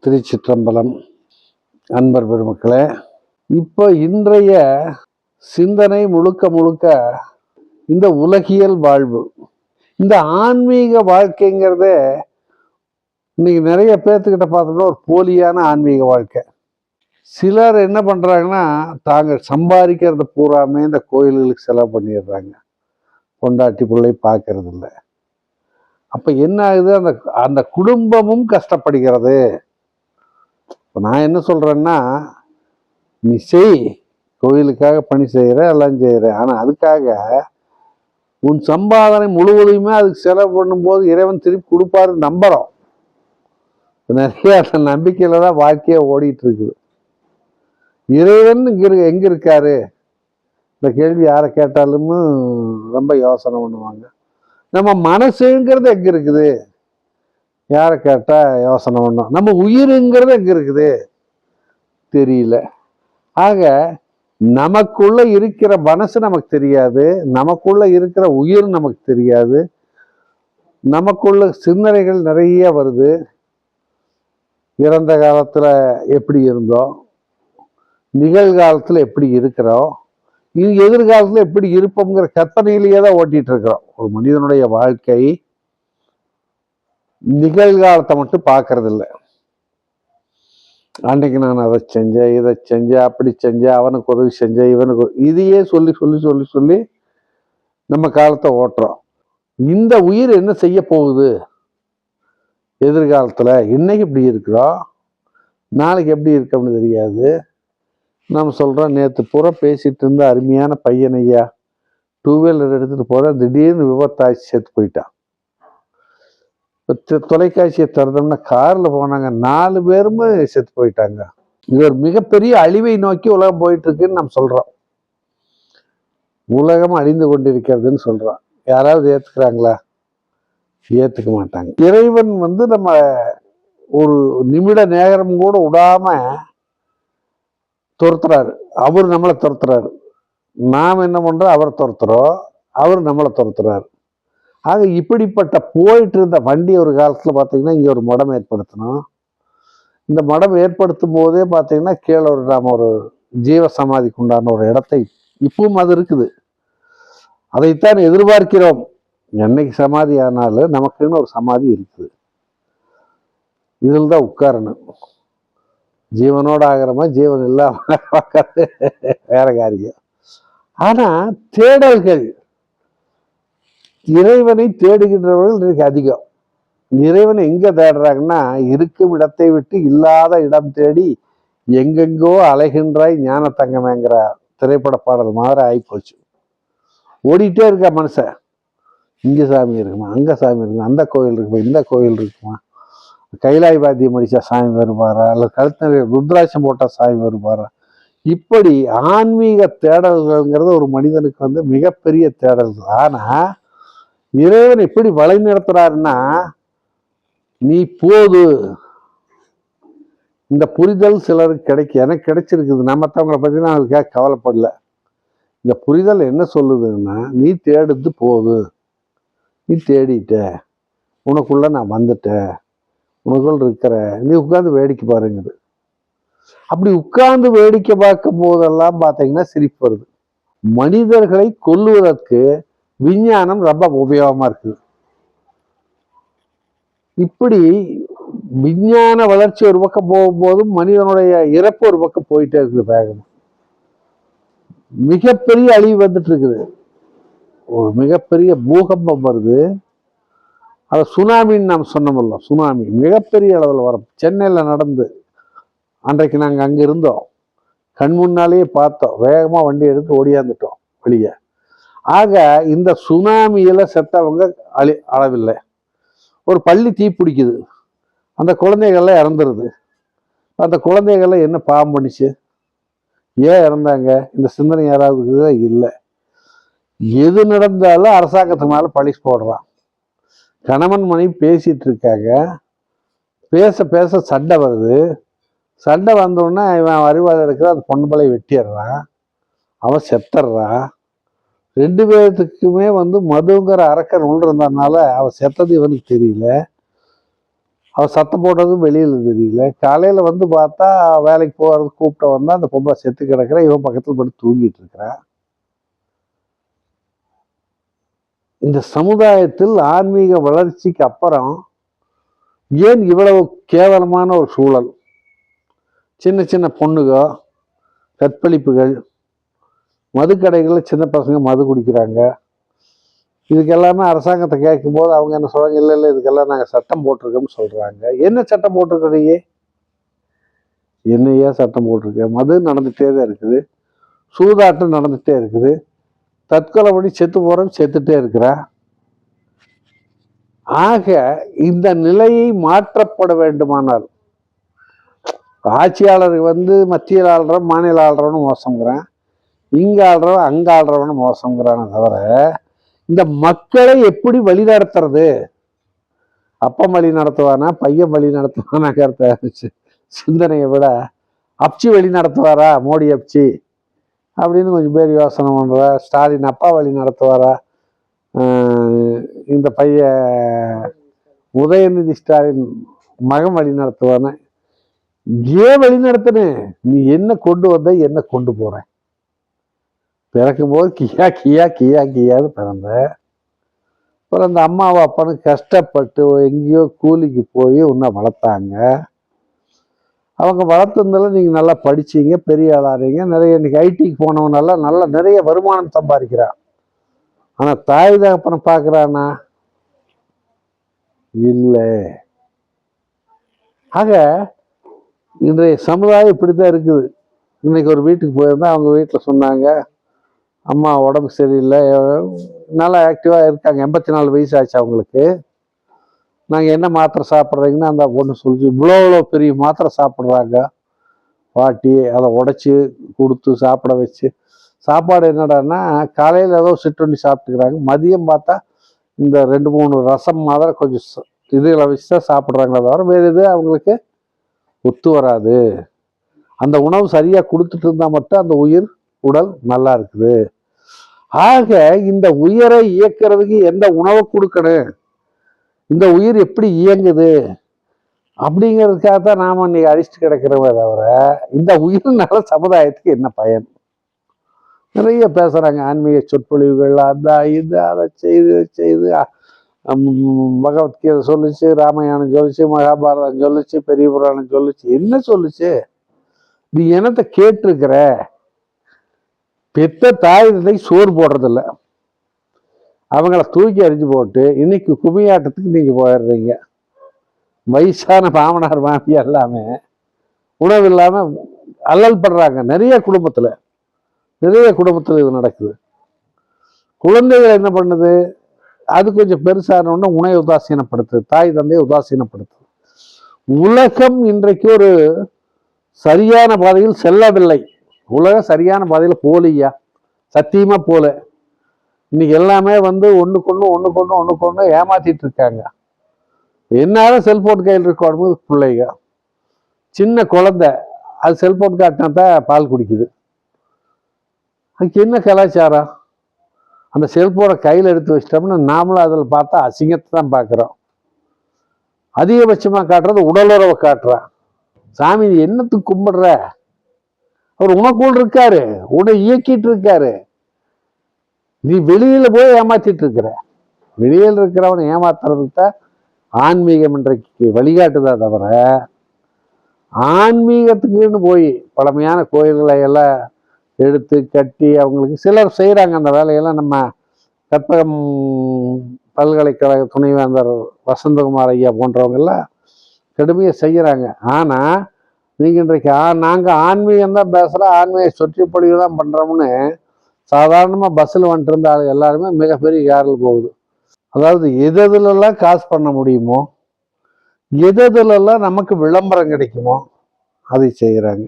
திருச்சிற்றம்பலம். அன்பர் பெருமக்களே, இப்போ இன்றைய சிந்தனை முழுக்க முழுக்க இந்த உலகியல் வாழ்வு, இந்த ஆன்மீக வாழ்க்கைங்கிறதே இன்னைக்கு நிறைய பேர்த்துக்கிட்ட பார்த்தோம்னா ஒரு போலியான ஆன்மீக வாழ்க்கை. சிலர் என்ன பண்றாங்கன்னா, தாங்க சம்பாதிக்கிறத பூராமே இந்த கோயில்களுக்கு செலவு பண்ணிடுறாங்க. பொண்டாட்டி பிள்ளை பார்க்கறது இல்லை. அப்ப என்ன ஆகுது, அந்த அந்த குடும்பமும் கஷ்டப்படுகிறது. இப்போ நான் என்ன சொல்றேன்னா, நீ செய், கோயிலுக்காக பணி செய்யற, எல்லாம் செய்யற, ஆனா அதுக்காக உன் சம்பாதனை முழுவதுமே அதுக்கு செலவு பண்ணும்போது இறைவன் திருப்பி கொடுப்பாரு நம்புறோம். நிறைய அந்த நம்பிக்கையில தான் வாழ்க்கைய ஓடிட்டு இருக்குது. இறைவன் எங்க இருக்காரு? இந்த கேள்வி யாரை கேட்டாலும் ரொம்ப யோசனை பண்ணுவாங்க. நம்ம மனசுங்கிறது எங்க இருக்குது? யாரை கேட்டா யோசனை பண்ணோம். நம்ம உயிருங்கிறது எங்க இருக்குது? தெரியல. ஆக நமக்குள்ள இருக்கிற மனசு நமக்கு தெரியாது, நமக்குள்ள இருக்கிற உயிர் நமக்கு தெரியாது. நமக்குள்ள சிந்தனைகள் நிறைய வருது. இறந்த காலத்துல எப்படி இருந்தோம், நிகழ்காலத்துல எப்படி இருக்கிறோம், எதிர்காலத்துல எப்படி இருப்போம்ங்கிற கற்பனையிலேயே தான் ஓட்டிட்டு இருக்கிறோம். ஒரு மனிதனுடைய வாழ்க்கை நிகழ்காலத்தை மட்டும் பார்க்கறது இல்லை. அன்னைக்கு நான் அதை செஞ்சேன், இதை செஞ்சேன், அப்படி செஞ்சேன், அவனுக்கு உதவி செஞ்சேன், இவனுக்கு இதையே சொல்லி சொல்லி சொல்லி சொல்லி நம்ம காலத்தை ஓட்டுறோம். இந்த உயிர் என்ன செய்ய போகுது எதிர்காலத்துல? இன்னைக்கு இப்படி இருக்கிறோம், நாளைக்கு எப்படி இருக்கோம்னு தெரியாது. நம்ம சொல்றோம், நேற்று பூரா பேசிட்டு இருந்த அருமையான பையன் ஐயா 2 வீலர் எடுத்துட்டு போற, திடீர்னு விபத்தாச்சு செத்து போயிட்டான். தொலைக்காட்சியை திறந்தோம்னா கார்ல போனாங்க, 4 பேருமே செத்து போயிட்டாங்க. இது ஒரு மிகப்பெரிய அழிவை நோக்கி உலகம் போயிட்டு இருக்குன்னு நம்ம சொல்றோம். உலகம் அழிந்து கொண்டிருக்கிறதுன்னு சொல்றோம். யாராவது ஏத்துக்கிறாங்களா? ஏத்துக்க மாட்டாங்க. இறைவன் நம்ம ஒரு நிமிட நேரம் கூட விடாம துரத்துறாரு. அவர் நம்மளை துரத்துறாரு. நாம் என்ன பண்றோம்? அவர் துரத்துறோம், அவர் நம்மளை துரத்துறாரு. ஆக இப்படிப்பட்ட போயிட்டு இருந்த வண்டி ஒரு காலத்துல பாத்தீங்கன்னா இங்க ஒரு மடம் ஏற்படுத்தணும். இந்த மடம் ஏற்படுத்தும் போதே பாத்தீங்கன்னா கீழே நாம ஒரு ஜீவ சமாதிக்கு உண்டான ஒரு இடத்தை இப்பவும் அது இருக்குது. அதைத்தான் எதிர்பார்க்கிறோம். என்னைக்கு சமாதி ஆனாலும் நமக்குன்னு ஒரு சமாதி இருக்குது. இதில் தான் உட்காரணும். ஜீவனோட ஆகிறோமா ஜீவன் இல்லாம வேற காரியம். ஆனா தேடல்கள், இறைவனை தேடுகின்றவர்கள் இன்றைக்கு அதிகம். இறைவனை எங்க தேடுறாங்கன்னா, இருக்கும் இடத்தை விட்டு இல்லாத இடம் தேடி எங்கெங்கோ அலைகின்றாய் ஞான தங்கமேங்கிற திரைப்பட பாடல் மாதிரி ஆயிப்போச்சு. ஓடிட்டே இருக்க மனுஷன். இங்க சாமி இருக்குமா, அங்க சாமி இருக்குமா, அந்த கோயில் இருக்குமா, இந்த கோயில் இருக்குமா, கைலாய் வாத்தியம் அடிச்சா சாமி வருவாரா, அல்ல கழுத்து ருத்ராட்சம் போட்டா சாமி வருவாரா? இப்படி ஆன்மீக தேடல்கள்ங்கிறது ஒரு மனிதனுக்கு மிகப்பெரிய தேடல்கள். ஆனா இறைவன் எப்படி வழி நடத்துறாருன்னா, நீ போது. இந்த புரிதல் சிலருக்கு கிடைக்கும், எனக்கு கிடைச்சிருக்குது. நம்ம மற்றவங்களை பத்தி நான் அதுக்காக கவலைப்படல. இந்த புரிதல் என்ன சொல்லுதுன்னா, நீ தேடுது போது, நீ தேடிட்ட, உனக்குள்ள நான் வந்துட்டேன், உனக்குள்ள இருக்கிற, நீ உட்கார்ந்து வேடிக்கை பாருங்குது. அப்படி உட்கார்ந்து வேடிக்கை பார்க்கும் போதெல்லாம் பார்த்தீங்கன்னா சிரிப்பு வருது. மனிதர்களை கொல்லுவதற்கு விஞ்ஞானம் ரொம்ப உபயோகமா இருக்குது. இப்படி விஞ்ஞான வளர்ச்சி ஒரு பக்கம் போகும்போதும் மனிதனுடைய இறப்பு ஒரு பக்கம் போயிட்டே இருக்குது வேகமா. மிகப்பெரிய அழிவு வந்துட்டு இருக்குது. ஒரு மிகப்பெரிய பூகம்பம் வருது. அது சுனாமின்னு நாம் சொன்னோம்ல, சுனாமி மிகப்பெரிய அளவில் வரும். சென்னையில் நடந்து அன்றைக்கு நாங்கள் அங்கே இருந்தோம், கண் முன்னாலேயே பார்த்தோம். வேகமா வண்டி எடுத்து ஓடியாந்துட்டோம் வெளியே. ஆக இந்த சுனாமியில செத்தவங்க அளவில்லை. ஒரு பள்ளி தீ பிடிக்குது, அந்த குழந்தைகள்லாம் இறந்துருது. அந்த குழந்தைகள்லாம் என்ன பாவம் பண்ணிச்சு, ஏன் இறந்தாங்க? இந்த சிந்தனை யாராவது இல்லை. எது நடந்தாலும் அரசாங்கத்துக்கு மேல பழி போடுறான். கணவன் மனைவி பேசிட்டு இருக்காங்க, பேச பேச சண்டை வருது. சண்டை வந்தோடனே இவன் அறிவாளி இருக்கிற அந்த பொண்ணு பழைய வெட்டிடுறான், அவன் செத்துடுறான். 2 பேர்த்துக்குமே மதுங்கிற அரக்கன் உள்ள இருந்ததுனால அவன் செத்தது இவனுக்கு தெரியல. அவர் சத்தம் போடுறதும் வெளியில் தெரியல. காலையில் வந்து பார்த்தா வேலைக்கு போகிறது கூப்பிட்ட வந்தால் அந்த பொம்பளை செத்து கிடக்குற, இவன் பக்கத்தில் போட்டு தூங்கிட்டு இருக்கிறான். இந்த சமுதாயத்தில் ஆன்மீக வளர்ச்சிக்கு அப்புறம் ஏன் இவ்வளவு கேவலமான ஒரு சூழல்? சின்ன சின்ன பொண்ணுக கற்பழிப்புகள், மதுக்கடைகளில் சின்ன பசங்க மது குடிக்கிறாங்க. இதுக்கெல்லாமே அரசாங்கத்தை கேட்கும்போது அவங்க என்ன சொல்கிறாங்க, இல்லை இல்லை இதுக்கெல்லாம் நாங்கள் சட்டம் போட்டிருக்கோம்னு சொல்கிறாங்க. என்ன சட்டம் போட்டிருக்கிறீங்க? என்னையா சட்டம் போட்டிருக்க? மது நடந்துகிட்டே தான் இருக்குது, சூதாட்டம் நடந்துகிட்டே இருக்குது, தற்கொலை பண்ணி செத்து போகிறோம் செத்துட்டே இருக்கிறா. ஆக இந்த நிலையை மாற்றப்பட வேண்டுமானால் ஆட்சியாளருக்கு வந்து மத்தியில் ஆள்றவன் மாநில ஆள்றவனு மோசங்கிறான், இங்கே ஆள்றவன் அங்கே ஆள்றவனு மோசங்கிறான தவிர இந்த மக்களை எப்படி வழி நடத்துறது? அப்பம் வழி நடத்துவானா பையன் வழி நடத்துவானாங்கிறத சிந்தனையை விட அப்சி வழி நடத்துவாரா மோடி அப்சி அப்படின்னு கொஞ்சம் பேர் யோசனை பண்ணுறா. ஸ்டாலின் அப்பா வழி நடத்துவாரா, இந்த பையன் உதயநிதி ஸ்டாலின் மகன் வழி நடத்துவானே? ஏன் வழி நடத்துனே? நீ என்ன கொண்டு வந்த, என்ன கொண்டு போற? பிறக்கும் போது கியா கியா கியா கியான்னு பிறந்த. அப்புறம் அந்த அம்மாவை அப்பனு கஷ்டப்பட்டு எங்கேயோ கூலிக்கு போய் உன்னை வளர்த்தாங்க. அவங்க வளர்த்துறதுல நீங்கள் நல்லா படிச்சீங்க, பெரிய ஆளாறீங்க, நிறைய இன்னைக்கு ஐடிக்கு போனவனெல்லாம் நல்லா நிறைய வருமானம் சம்பாதிக்கிறான். ஆனால் தாய் தகப்பனை பார்க்குறானா? இல்லை. ஆக இன்றைய சமுதாயம் இப்படித்தான் இருக்குது. இன்னைக்கு ஒரு வீட்டுக்கு போயிருந்தா அவங்க வீட்டில் சொன்னாங்க, அம்மா உடம்பு சரியில்லை, நல்லா ஆக்டிவாக இருக்காங்க, 84 வயசு ஆச்சு அவங்களுக்கு. நாங்கள் என்ன மாத்திரை சாப்பிட்றீங்கன்னு அந்த பொண்ணு சொல்லிச்சு. இவ்வளோ பெரிய மாத்திரை சாப்பிட்றாங்க பாட்டி, அதை உடைச்சி கொடுத்து சாப்பிட வச்சு. சாப்பாடு என்னடான்னா காலையில் ஏதோ சிற்றுண்டி சாப்பிட்டுக்கிறாங்க, மதியம் பார்த்தா இந்த 2-3 ரசம் மாதிரி கொஞ்சம் இதில் வச்சு தான் சாப்பிட்றாங்களே தவிர வேறு எது அவங்களுக்கு ஒத்து வராது. அந்த உணவு சரியாக கொடுத்துட்டு இருந்தால் மட்டும் அந்த உயிர் உடல் நல்லா இருக்குது. ஆக இந்த உயிரை இயக்கிறதுக்கு எந்த உணவை கொடுக்கணும், இந்த உயிர் எப்படி இயங்குது அப்படிங்கிறதுக்காக தான் நாம இன்னைக்கு அடிச்சுட்டு கிடக்கிறவ தவிர இந்த உயிர்னால சமுதாயத்துக்கு என்ன பயன்? நிறைய பேசுறாங்க ஆன்மீக சொற்பொழிவுகள், அந்த இது அதை செய்து பகவத்கீதை சொல்லிச்சு, ராமாயணம் சொல்லிச்சு, மகாபாரதம் சொல்லிச்சு, பெரிய புராணம் சொல்லிச்சு. என்ன சொல்லிச்சு? நீ என்னத்தை கேட்டிருக்கிற? பெத்த தாய் தந்தை சோறு போடுறதில்ல, அவங்கள தூக்கி அரிஞ்சு போட்டு இன்னைக்கு கும்மியாட்டத்துக்கு நீங்க போயிடுறீங்க. வயசான மாமனார் மாமியார் எல்லாமே உணவு இல்லாம அல்லல் படுறாங்க. நிறைய குடும்பத்துல இது நடக்குது. குழந்தைகள் என்ன பண்ணுது? அது கொஞ்சம் பெருசான உணவை உதாசீனப்படுத்துது, தாய் தந்தையை உதாசீனப்படுத்துது. உலகம் இன்றைக்கு ஒரு சரியான பாதையில் செல்லவில்லை. உலகம் சரியான பாதையில் போலியா, சத்தியமா போல. இன்னைக்கு எல்லாமே வந்து ஒண்ணுக்கு ஏமாத்திட்டு இருக்காங்க. என்னாலும் செல்போன் கையில் இருக்கணும் பிள்ளைங்க. சின்ன குழந்தை அது செல்போன் காட்டினா தான் பால் குடிக்குது. அதுக்கு என்ன கலாச்சாரம்? அந்த செல்போனை கையில் எடுத்து வச்சிட்டோம்னா நாமளும் அதில் பார்த்தா அசிங்கத்தை தான் பார்க்குறோம். அதிகபட்சமாக காட்டுறது உடலுறவை காட்டுறான். சாமி என்னத்துக்கு கும்பிடுற? அவர் உனக்குள் இருக்காரு, உன்னை இயக்கிட்டு இருக்காரு. நீ வெளியில போய் ஏமாத்திட்டு இருக்கிற. வெளியில் இருக்கிறவனை ஏமாத்துறதுக்கு தான் ஆன்மீகம் இன்றைக்கு வழிகாட்டுதா தவிர ஆன்மீகத்துக்குன்னு போய் பழமையான கோயில்களை எல்லாம் எடுத்து கட்டி அவங்களுக்கு சிலர் செய்கிறாங்க அந்த வேலையெல்லாம். நம்ம கற்பகம் பல்கலைக்கழக துணைவேந்தர் வசந்தகுமார் ஐயா போன்றவங்கெல்லாம் கடுமையாக செய்கிறாங்க. ஆனால் நீங்கள் இன்றைக்கு நாங்கள் ஆன்மீகம் தான் பேசுகிறோம், ஆன்மீக சொற்றுப்பொழிவு தான் பண்ணுறோம்னு சாதாரணமாக பஸ்ஸில் வந்துட்டு இருந்த ஆள் எல்லாருமே மிகப்பெரிய காரில் போகுது. அதாவது எதெல்லாம் காசு பண்ண முடியுமோ, எதெல்லாம் நமக்கு விளம்பரம் கிடைக்குமோ அதை செய்கிறாங்க.